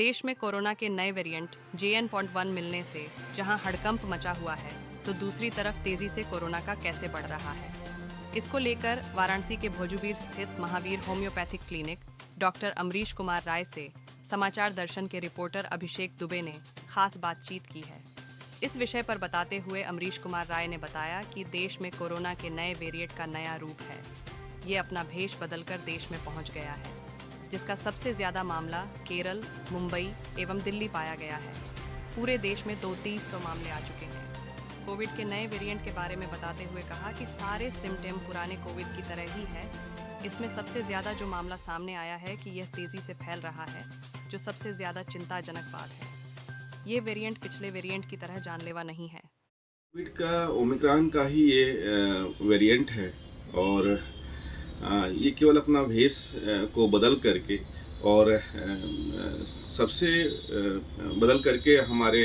देश में कोरोना के नए वेरिएंट JN.1 मिलने से जहां हड़कंप मचा हुआ है, तो दूसरी तरफ तेजी से कोरोना का कैसे बढ़ रहा है। इसको लेकर वाराणसी के भोजूबीर स्थित Mahavir homeopathic clinic doctor Amrish Kumar Rai से समाचार दर्शन के रिपोर्टर अभिषेक दुबे ने खास बातचीत की है। इस विषय पर बताते हुए अमरीश कुमार राय ने बताया कि देश में कोरोना के नए वेरिएंट का नया रूप है। ये अपना भेष बदलकर देश में पहुंच गया है, जिसका सबसे ज्यादा मामला केरल, मुंबई एवं दिल्ली पाया गया है। पूरे देश में 200-300 मामले आ चुके हैं। कोविड के नए वेरिएंट के बारे में बताते हुए कहा कि सारे सिम्टम पुराने कोविड की तरह ही है। इसमें सबसे ज्यादा जो मामला सामने आया है कि यह तेजी से फैल रहा है, जो सबसे ज्यादा चिंताजनक बात है। ये वेरिएंट पिछले वेरिएंट की तरह जानलेवा नहीं है। कोविड का ओमिक्रॉन का ही ये वेरिएंट है और ये केवल अपना भेष को बदल करके और सबसे बदल करके हमारे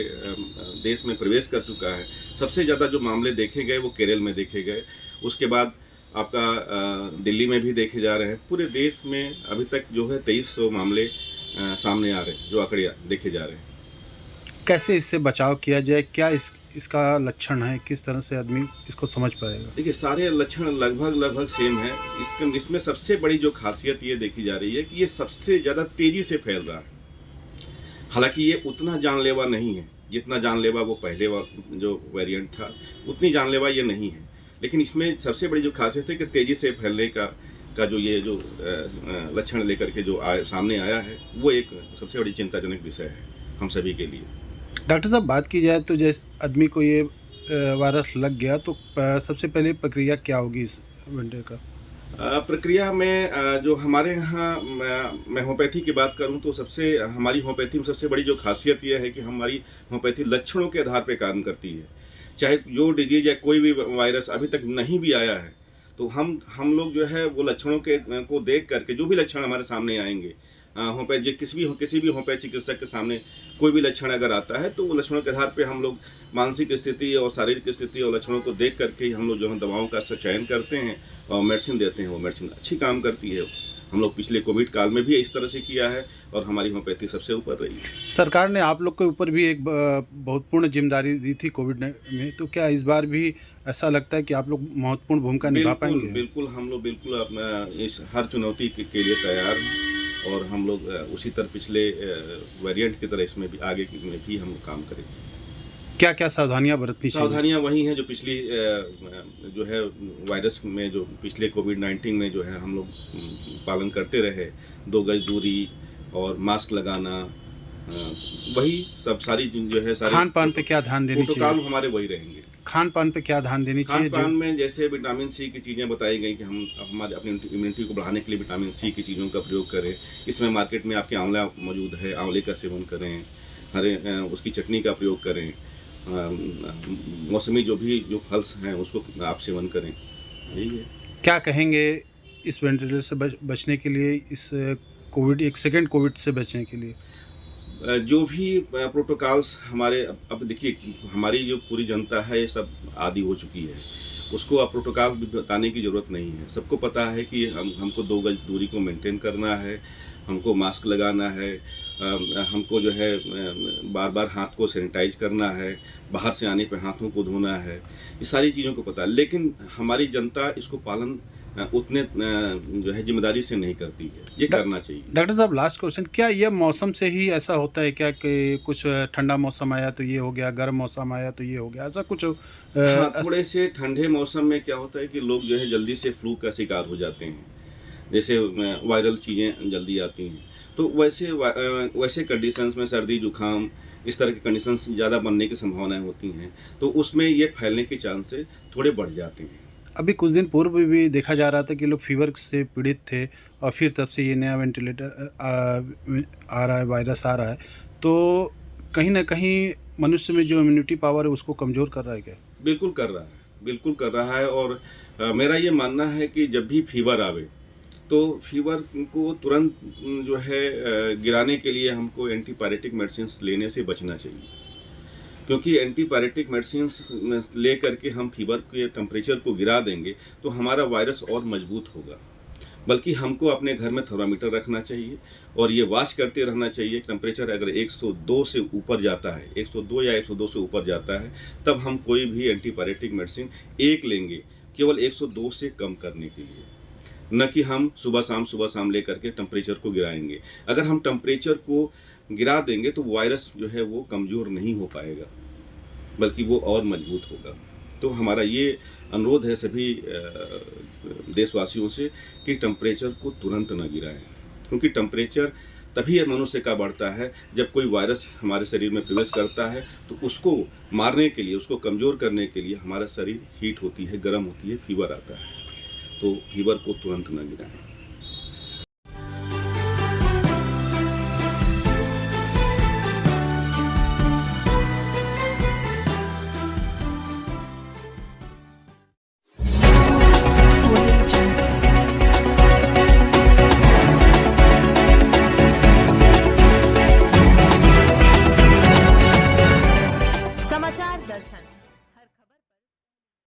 देश में प्रवेश कर चुका है। सबसे ज़्यादा जो मामले देखे गए वो केरल में देखे गए, उसके बाद आपका दिल्ली में भी देखे जा रहे हैं। पूरे देश में अभी तक जो है 2300 मामले सामने आ रहे हैं, जो आंकड़े देखे जा रहे हैं। कैसे इससे बचाव किया जाए, क्या इसका लक्षण है, किस तरह से आदमी इसको समझ पाएगा? देखिए, सारे लक्षण लगभग सेम है। इसमें सबसे बड़ी जो खासियत ये देखी जा रही है कि ये सबसे ज़्यादा तेज़ी से फैल रहा है। हालांकि ये उतना जानलेवा नहीं है जितना जानलेवा वो पहले जो वेरिएंट था, उतनी जानलेवा ये नहीं है। लेकिन इसमें सबसे बड़ी जो खासियत है कि तेज़ी से फैलने का जो ये जो लक्षण लेकर के जो सामने आया है, वो एक सबसे बड़ी चिंताजनक विषय है हम सभी के लिए। डॉक्टर साहब, बात की जाए तो जैसे आदमी को ये वायरस लग गया तो सबसे पहले प्रक्रिया क्या होगी इस वेंडर का? प्रक्रिया में जो हमारे यहाँ मैं होम्योपैथी की बात करूँ तो हमारी होम्योपैथी में सबसे बड़ी जो खासियत यह है कि हमारी होम्योपैथी लक्षणों के आधार पर काम करती है। चाहे जो डिजीज या कोई भी वायरस अभी तक नहीं भी आया है, तो हम लोग जो है वो लक्षणों को देख करके जो भी लक्षण हमारे सामने आएंगे, होम्योपैथी किसी भी होम्योपैथी चिकित्सक के सामने कोई भी लक्षण अगर आता है, तो वो लक्षणों के आधार पे हम लोग मानसिक स्थिति और शारीरिक स्थिति और लक्षणों को देख करके हम लोग जो है दवाओं का चयन करते हैं और मेडिसिन देते हैं। वो मेडिसिन अच्छी काम करती है। हम लोग पिछले कोविड काल में भी इस तरह से किया है और हमारी होम्योपैथी सबसे ऊपर रही है। सरकार ने आप लोग के ऊपर भी एक बहुत पूर्ण जिम्मेदारी दी थी कोविड में, तो क्या इस बार भी ऐसा लगता है कि आप लोग महत्वपूर्ण भूमिका निभा पाएंगे? बिल्कुल, हम लोग बिल्कुल अपना इस हर चुनौती के लिए तैयार हैं और हम लोग उसी तरह पिछले वेरिएंट की तरह इसमें भी आगे में भी हम काम करेंगे। क्या क्या सावधानियां बरतनी चाहिए? सावधानियां वही हैं जो पिछली जो है वायरस में, जो पिछले कोविड-19 में जो है हम लोग पालन करते रहे। 2 गज दूरी और मास्क लगाना, वही सब सारी जो है सारी। खान पान पे क्या ध्यान देनी चाहिए? प्रोटोकॉल हमारे वही रहेंगे। खान पान पे क्या ध्यान देनी चाहिए? खान पान में जैसे विटामिन सी की चीज़ें बताई गई कि हम हमारे अपनी इम्यूनिटी को बढ़ाने के लिए विटामिन सी की चीज़ों का प्रयोग करें। इसमें मार्केट में आपके आंवला मौजूद है, आंवले का सेवन करें, उसकी चटनी का प्रयोग करें। मौसमी जो फल्स हैं उसको आप सेवन करें। यही है। क्या कहेंगे इस वेंटिलेटर से बचने के लिए, इस कोविड एक सेकेंड कोविड से बचने के लिए? जो भी प्रोटोकॉल्स हमारे, अब देखिए हमारी जो पूरी जनता है ये सब आदी हो चुकी है, उसको अब प्रोटोकॉल भी बताने की ज़रूरत नहीं है। सबको पता है कि हमको 2 गज दूरी को मेंटेन करना है, हमको मास्क लगाना है, हमको जो है बार बार हाथ को सैनिटाइज करना है, बाहर से आने पे हाथों को धोना है। ये सारी चीज़ों को पता है, लेकिन हमारी जनता इसको पालन उतने जो है जिम्मेदारी से नहीं करती है। ये करना चाहिए। डॉक्टर साहब, लास्ट क्वेश्चन, क्या ये मौसम से ही ऐसा होता है क्या कि कुछ ठंडा मौसम आया तो ये हो गया, गर्म मौसम आया तो ये हो गया, ऐसा कुछ? हाँ, थोड़े से ठंडे मौसम में क्या होता है कि लोग जो है जल्दी से फ्लू का शिकार हो जाते हैं, जैसे वायरल चीज़ें जल्दी आती हैं। तो वैसे कंडीशंस में सर्दी जुकाम इस तरह की कंडीशंस ज़्यादा बनने की संभावनाएं होती हैं, तो उसमें ये फैलने के चांसेस थोड़े बढ़ जाते हैं। अभी कुछ दिन पूर्व भी देखा जा रहा था कि लोग फीवर से पीड़ित थे और फिर तब से ये नया वेंटिलेटर आ रहा है, वायरस आ रहा है, तो कहीं ना कहीं मनुष्य में जो इम्यूनिटी पावर है उसको कमज़ोर कर रहा है क्या? बिल्कुल कर रहा है, बिल्कुल कर रहा है। और मेरा ये मानना है कि जब भी फीवर आवे तो फीवर को तुरंत जो है गिराने के लिए हमको एंटीपायरेटिक मेडिसिन लेने से बचना चाहिए, क्योंकि एंटीपायरेटिक मेडिसिन ले करके हम फीवर के टेम्परेचर को गिरा देंगे तो हमारा वायरस और मजबूत होगा। बल्कि हमको अपने घर में थर्मामीटर रखना चाहिए और ये वॉच करते रहना चाहिए। टेम्परेचर अगर 102 से ऊपर जाता है, 102 या 102 से ऊपर जाता है, तब हम कोई भी एंटीपायरेटिक मेडिसिन एक लेंगे, केवल 102 से कम करने के लिए, न कि हम सुबह शाम लेकर के टेम्परेचर को गिराएंगे। अगर हम टेम्परेचर को गिरा देंगे तो वायरस जो है वो कमज़ोर नहीं हो पाएगा, बल्कि वो और मजबूत होगा। तो हमारा ये अनुरोध है सभी देशवासियों से कि टेम्परेचर को तुरंत ना गिराएं, क्योंकि टेम्परेचर तभी मनुष्य का बढ़ता है जब कोई वायरस हमारे शरीर में प्रवेश करता है, तो उसको मारने के लिए, उसको कमज़ोर करने के लिए हमारा शरीर हीट होती है, गर्म होती है, फीवर आता है। तो फीवर को तुरंत ना गिराएं।